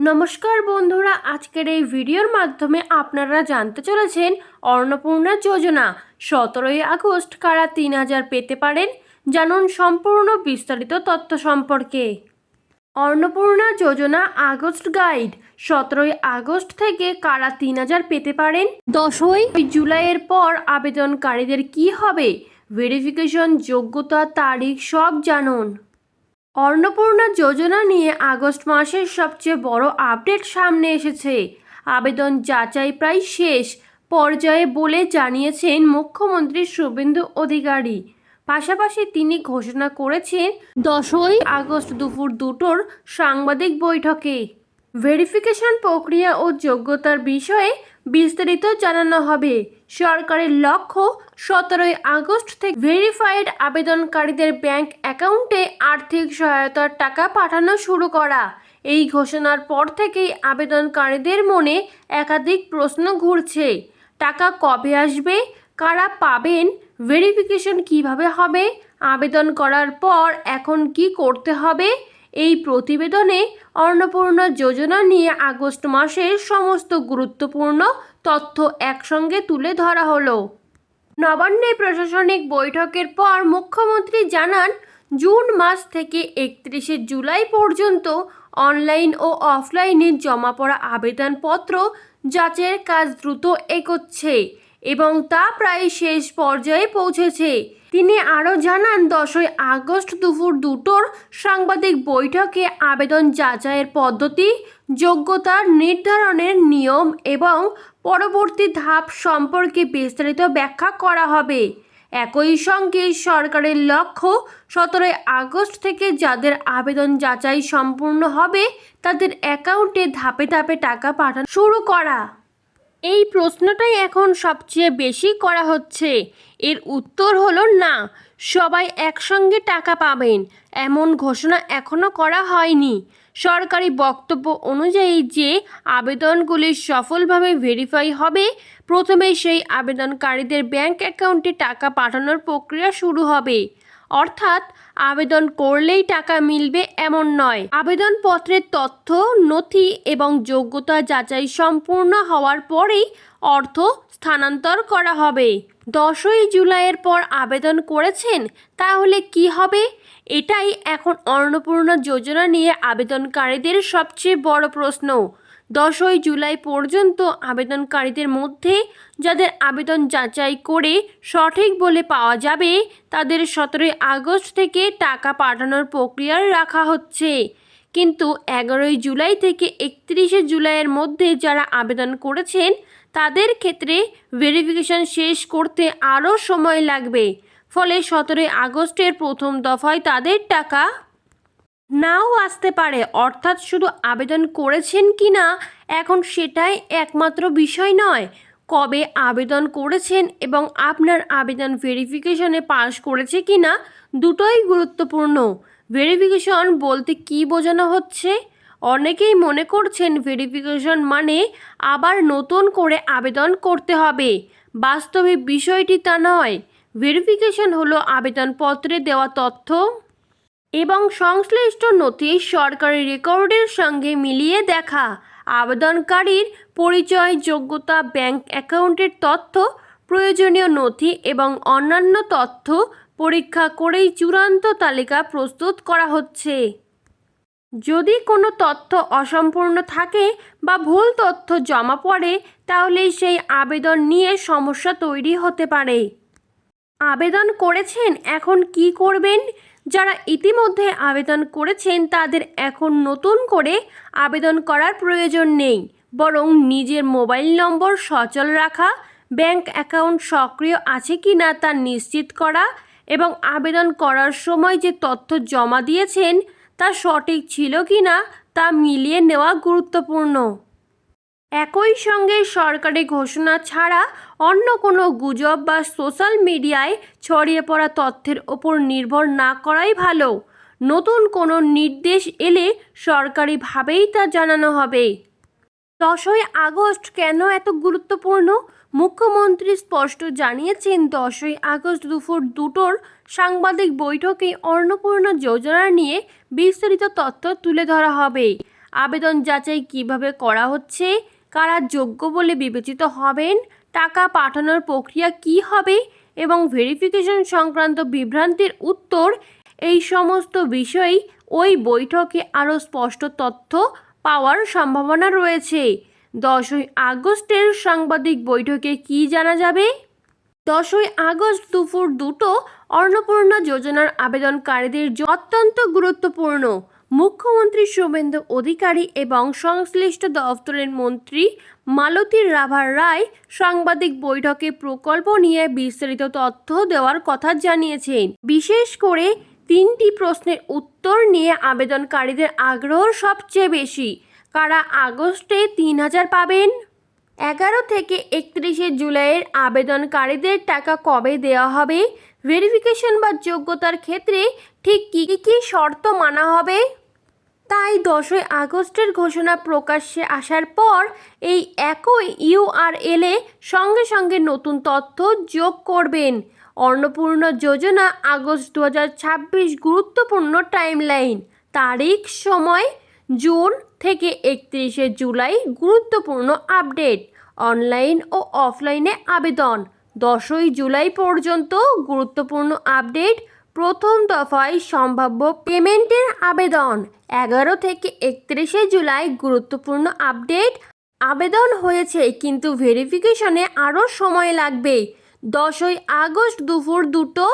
নমস্কার বন্ধুরা, আজকের এই ভিডিওর মাধ্যমে আপনারা জানতে চলেছেন অন্নপূর্ণা যোজনা 17ই আগস্ট কারা 3000 পেতে পারেন। জানুন সম্পূর্ণ বিস্তারিত তথ্য সম্পর্কে। অন্নপূর্ণা যোজনা আগস্ট গাইড 17ই আগস্ট থেকে কারা 3000 পেতে পারেন। 10ই জুলাইয়ের পর আবেদনকারীদের কি হবে, ভেরিফিকেশন, যোগ্যতা, তারিখ সব জানুন। অন্নপূর্ণা যোজনা নিয়ে আগস্ট মাসের সবচেয়ে বড় আপডেট সামনে এসেছে। আবেদন যাচাই প্রায় শেষ পর্যায়ে বলে জানিয়েছেন মুখ্যমন্ত্রী শুভেন্দু অধিকারী। পাশাপাশি তিনি ঘোষণা করেছেন 10ই আগস্ট দুপুর 2টোর সাংবাদিক বৈঠকে ভেরিফিকেশন প্রক্রিয়া ও যোগ্যতার বিষয়ে বিস্তারিত জানানো হবে। সরকারের লক্ষ্য 17ই আগস্ট থেকে ভেরিফাইড আবেদনকারীদের ব্যাংক অ্যাকাউন্টে আর্থিক সহায়তার টাকা পাঠানো শুরু করা। এই ঘোষণার পর থেকেই আবেদনকারীদের মনে একাধিক প্রশ্ন ঘুরছে। টাকা কবে আসবে, কারা পাবেন, ভেরিফিকেশন কিভাবে হবে, আবেদন করার পর এখন কি করতে হবে। এই প্রতিবেদনে অন্নপূর্ণা যোজনা নিয়ে আগস্ট মাসের সমস্ত গুরুত্বপূর্ণ তথ্য একসঙ্গে তুলে ধরা হলো। নবান্নে প্রশাসনিক বৈঠকের পর মুখ্যমন্ত্রী জানান, জুন মাস থেকে 31শে জুলাই পর্যন্ত অনলাইন ও অফলাইনে জমা পড়া আবেদনপত্র যাচাইয়ের কাজ দ্রুত এগোচ্ছে এবং তা প্রায় শেষ পর্যায়ে পৌঁছেছে। তিনি আরও জানান, 10ই আগস্ট দুপুর 2টোর সাংবাদিক বৈঠকে আবেদন যাচাইয়ের পদ্ধতি, যোগ্যতার নির্ধারণের নিয়ম এবং পরবর্তী ধাপ সম্পর্কে বিস্তারিত ব্যাখ্যা করা হবে। একই সঙ্গে সরকারের লক্ষ্য 17ই আগস্ট থেকে যাদের আবেদন যাচাই সম্পূর্ণ হবে তাদের অ্যাকাউন্টে ধাপে ধাপে টাকা পাঠানো শুরু করা। এই প্রশ্নটাই এখন সবচেয়ে বেশি করা হচ্ছে। এর উত্তর হলো না, সবাই একসঙ্গে টাকা পাবেন এমন ঘোষণা এখনও করা হয়নি। সরকারি বক্তব্য অনুযায়ী যে আবেদনগুলি সফলভাবে ভেরিফাই হবে, প্রথমেই সেই আবেদনকারীদের ব্যাংক অ্যাকাউন্টে টাকা পাঠানোর প্রক্রিয়া শুরু হবে। অর্থাৎ আবেদন করলেই টাকা মিলবে এমন নয়। আবেদনপত্রের তথ্য, নথি এবং যোগ্যতা যাচাই সম্পূর্ণ হওয়ার পরেই অর্থ স্থানান্তর করা হবে। 10ই জুলাইয়ের পর আবেদন করেছেন, তাহলে কি হবে? এটাই এখন অন্নপূর্ণা যোজনা নিয়ে আবেদনকারীদের সবচেয়ে বড় প্রশ্ন। 10ই জুলাই পর্যন্ত আবেদনকারীদের মধ্যে যাদের আবেদন যাচাই করে সঠিক বলে পাওয়া যাবে তাদের 17ই আগস্ট থেকে টাকা পাঠানোর প্রক্রিয়া রাখা হচ্ছে। কিন্তু 11ই জুলাই থেকে 31শে জুলাইয়ের মধ্যে যারা আবেদন করেছেন তাদের ক্ষেত্রে ভেরিফিকেশন শেষ করতে আরও সময় লাগবে। ফলে 17ই আগস্টের প্রথম দফায় তাদের টাকা নাও আসতে পারে। অর্থাৎ শুধু আবেদন করেছেন কি না এখন সেটাই একমাত্র বিষয় নয়, কবে আবেদন করেছেন এবং আপনার আবেদন ভেরিফিকেশনে পাস করেছে কি না দুটোই গুরুত্বপূর্ণ। ভেরিফিকেশন বলতে কি বোঝানো হচ্ছে? অনেকেই মনে করছেন ভেরিফিকেশন মানে আবার নতুন করে আবেদন করতে হবে। বাস্তবে বিষয়টি তা নয়। ভেরিফিকেশন হলো আবেদনপত্রে দেওয়া তথ্য এবং সংশ্লিষ্ট নথি সরকারি রেকর্ডের সঙ্গে মিলিয়ে দেখা। আবেদনকারীর পরিচয়, যোগ্যতা, ব্যাংক অ্যাকাউন্টের তথ্য, প্রয়োজনীয় নথি এবং অন্যান্য তথ্য পরীক্ষা করেই চূড়ান্ত তালিকা প্রস্তুত করা হচ্ছে। যদি কোনো তথ্য অসম্পূর্ণ থাকে বা ভুল তথ্য জমা পড়ে তাহলে সেই আবেদন নিয়ে সমস্যা তৈরি হতে পারে। আবেদন করেছেন, এখন কি করবেন? যারা ইতিমধ্যে আবেদন করেছেন তাদের এখন নতুন করে আবেদন করার প্রয়োজন নেই, বরং নিজের মোবাইল নম্বর সচল রাখা, ব্যাংক অ্যাকাউন্ট সক্রিয় আছে কি না তা নিশ্চিত করা এবং আবেদন করার সময় যে তথ্য জমা দিয়েছেন তা সঠিক ছিল কি না তা মিলিয়ে নেওয়া গুরুত্বপূর্ণ। একই সঙ্গে সরকারি ঘোষণা ছাড়া অন্য কোনো গুজব বা সোশ্যাল মিডিয়ায় ছড়িয়ে পড়া তথ্যের ওপর নির্ভর না করাই ভালো। নতুন কোনো নির্দেশ এলে সরকারিভাবেই তা জানানো হবে। 10ই আগস্ট কেন এত গুরুত্বপূর্ণ? মুখ্যমন্ত্রী স্পষ্ট জানিয়েছেন, 10ই আগস্ট দুপুর 2টোর সাংবাদিক বৈঠকে অন্নপূর্ণা যোজনা নিয়ে বিস্তারিত তথ্য তুলে ধরা হবে। আবেদন যাচাই কিভাবে করা হচ্ছে, কারা যোগ্য বলে বিবেচিত হবেন, টাকা পাঠানোর প্রক্রিয়া কি হবে এবং ভেরিফিকেশন সংক্রান্ত বিভ্রান্তির উত্তর, এই সমস্ত বিষয় ওই বৈঠকে আরও স্পষ্ট তথ্য পাওয়ার সম্ভাবনা রয়েছে। 10ই আগস্টের সাংবাদিক বৈঠকে কি জানা যাবে? 10ই আগস্ট দুপুর 2টো অন্নপূর্ণা যোজনার আবেদনকারীদের অত্যন্ত গুরুত্বপূর্ণ। মুখ্যমন্ত্রী শুভেন্দু অধিকারী এবং সংশ্লিষ্ট দফতরের মন্ত্রী মালতী রাভার রায় সাংবাদিক বৈঠকে প্রকল্প নিয়ে বিস্তারিত তথ্য দেওয়ার কথা জানিয়েছেন। বিশেষ করে 3টি প্রশ্নের উত্তর নিয়ে আবেদনকারীদের আগ্রহ সবচেয়ে বেশি। কারা আগস্টে 3000 পাবেন? 11 থেকে 31শে জুলাইয়ের আবেদনকারীদের টাকা কবে দেওয়া হবে? ভেরিফিকেশন বা যোগ্যতার ক্ষেত্রে ঠিক কী কী শর্ত মানা হবে? তাই 10ই আগস্টের ঘোষণা প্রকাশ্যে আসার পর এই একই ইউআরএলে সঙ্গে সঙ্গে নতুন তথ্য যোগ করবেন। অন্নপূর্ণা যোজনা আগস্ট 2026 গুরুত্বপূর্ণ টাইমলাইন। তারিখ সময় জুন থেকে 31শে জুলাই গুরুত্বপূর্ণ আপডেট। অনলাইন ও অফলাইনে আবেদন 10ই জুলাই পর্যন্ত গুরুত্বপূর্ণ আপডেট। প্রথম দফায় সম্ভাব্য পেমেন্টের আবেদন 11 থেকে 31শে জুলাই গুরুত্বপূর্ণ আপডেট। আবেদন হয়েছে কিন্তু ভেরিফিকেশনে আরও সময় লাগবে। 10ই আগস্ট দুপুর 2টো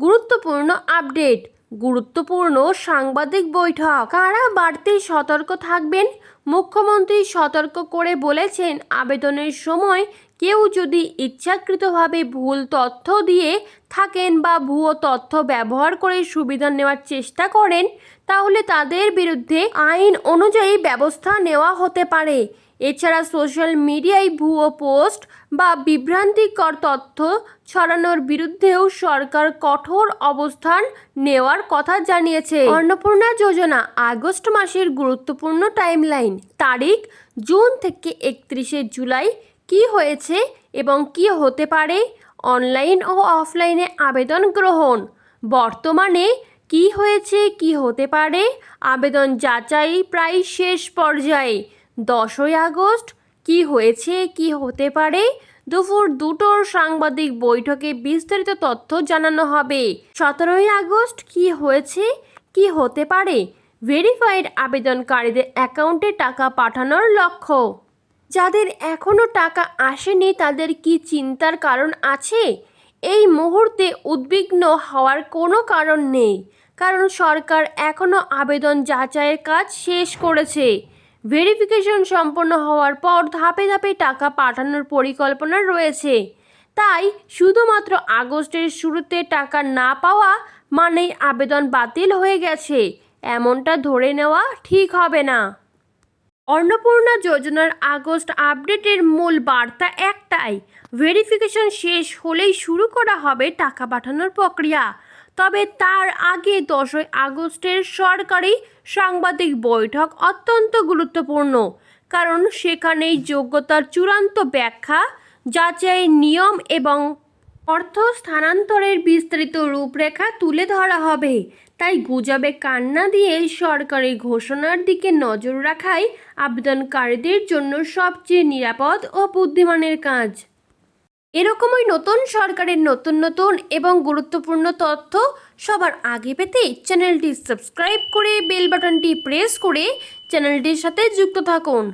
গুরুত্বপূর্ণ আপডেট। গুরুত্বপূর্ণ সাংবাদিক বৈঠক। কারা বাড়তি সতর্ক থাকবেন? মুখ্যমন্ত্রী সতর্ক করে বলেছেন, আবেদনের সময় কেউ যদি ইচ্ছাকৃতভাবে ভুল তথ্য দিয়ে থাকেন বা ভুয়ো তথ্য ব্যবহার করে সুবিধা নেওয়ার চেষ্টা করেন তাহলে তাদের বিরুদ্ধে আইন অনুযায়ী ব্যবস্থা নেওয়া হতে পারে। এছাড়া সোশ্যাল মিডিয়ায় ভুয়ো পোস্ট বা বিভ্রান্তিকর তথ্য ছড়ানোর বিরুদ্ধেও সরকার কঠোর অবস্থান নেওয়ার কথা জানিয়েছে। অন্নপূর্ণা যোজনা আগস্ট মাসের গুরুত্বপূর্ণ টাইমলাইন। তারিখ জুন থেকে 31শে জুলাই। কি হয়েছে এবং কি হতে পারে? অনলাইন ও অফলাইনে আবেদন গ্রহণ। বর্তমানে কি হয়েছে, কি হতে পারে? আবেদন যাচাই প্রায় শেষ পর্যায়ে। 10ই আগস্ট কি হয়েছে, কি হতে পারে? দুপুর 2টোর সাংবাদিক বৈঠকে বিস্তারিত তথ্য জানানো হবে। 17ই আগস্ট কি হয়েছে, কি হতে পারে? ভেরিফাইড আবেদনকারীদের অ্যাকাউন্টে টাকা পাঠানোর লক্ষ্য। যাদের এখনও টাকা আসেনি তাদের কি চিন্তার কারণ আছে? এই মুহূর্তে উদ্বিগ্ন হওয়ার কোনো কারণ নেই, কারণ সরকার এখনও আবেদন যাচাইয়ের কাজ শেষ করেছে। ভেরিফিকেশন সম্পন্ন হওয়ার পর ধাপে ধাপে টাকা পাঠানোর পরিকল্পনা রয়েছে। তাই শুধুমাত্র আগস্টের শুরুতে টাকা না পাওয়া মানেই আবেদন বাতিল হয়ে গেছে এমনটা ধরে নেওয়া ঠিক হবে না। অন্নপূর্ণা যোজনার আগস্ট আপডেটের মূল বার্তা একটাই, ভেরিফিকেশন শেষ হলেই শুরু করা হবে টাকা পাঠানোর প্রক্রিয়া। তবে তার আগে 10ই আগস্টের সরকারি সাংবাদিক বৈঠক অত্যন্ত গুরুত্বপূর্ণ, কারণ সেখানেই যোগ্যতার চূড়ান্ত ব্যাখ্যা, যাচাইয়ের নিয়ম এবং অর্থ স্থানান্তরের বিস্তারিত রূপরেখা তুলে ধরা হবে। তাই গুজবে কান না দিয়ে সরকারি ঘোষণার দিকে নজর রাখাই আবেদনকারীদের জন্য সবচেয়ে নিরাপদ ও বুদ্ধিমানের কাজ। এরকমই নতুন সরকারের নতুন নতুন এবং গুরুত্বপূর্ণ তথ্য সবার আগে পেতে চ্যানেলটি সাবস্ক্রাইব করে বেল বাটনটি প্রেস করে চ্যানেলটির সাথে যুক্ত থাকুন।